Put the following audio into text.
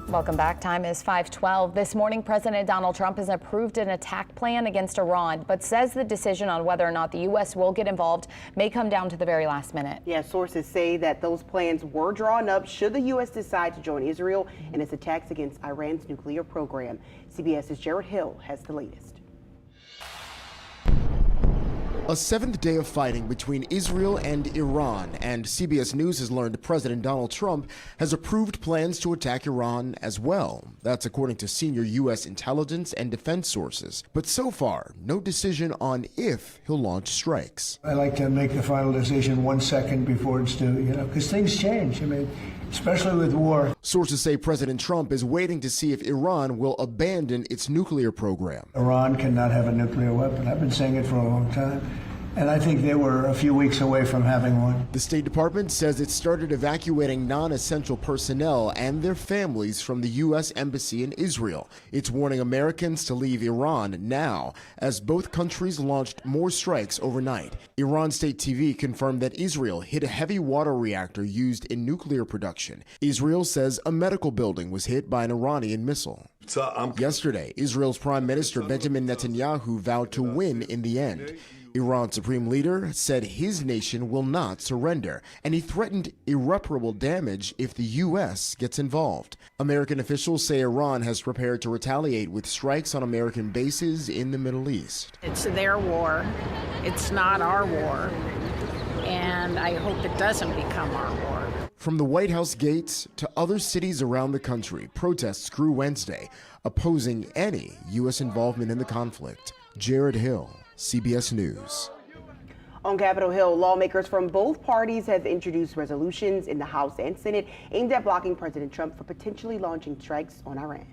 Welcome back. Time is 5:12. This morning, President Donald Trump has approved an attack plan against Iran, but says the decision on whether or not the U.S. will get involved may come down to the very last minute. Yeah, sources say that those plans were drawn up should the U.S. decide to join Israel in its attacks against Iran's nuclear program. CBS's Jared Hill has the latest. A seventh day of fighting between Israel and Iran, and CBS News has learned President Donald Trump has approved plans to attack Iran as well. That's according to senior U.S. intelligence and defense sources. But so far, no decision on if he'll launch strikes. I like to make the final decision 1 second before it's due, because things change. Especially with war. Sources say President Trump is waiting to see if Iran will abandon its nuclear program. Iran cannot have a nuclear weapon. I've been saying it for a long time. And I think they were a few weeks away from having one. The State Department says it started evacuating non-essential personnel and their families from the U.S. Embassy in Israel. It's warning Americans to leave Iran now, as both countries launched more strikes overnight. Iran State TV confirmed that Israel hit a heavy water reactor used in nuclear production. Israel says a medical building was hit by an Iranian missile. Yesterday, Israel's Prime Minister Benjamin Netanyahu vowed to win in the end. Iran's supreme leader said his nation will not surrender, and he threatened irreparable damage if the U.S. gets involved. American officials say Iran has prepared to retaliate with strikes on American bases in the Middle East. It's their war. It's not our war. And I hope it doesn't become our war. From the White House gates to other cities around the country, protests grew Wednesday, opposing any U.S. involvement in the conflict. Jared Hill, CBS News. On Capitol Hill, lawmakers from both parties have introduced resolutions in the House and Senate aimed at blocking President Trump from potentially launching strikes on Iran.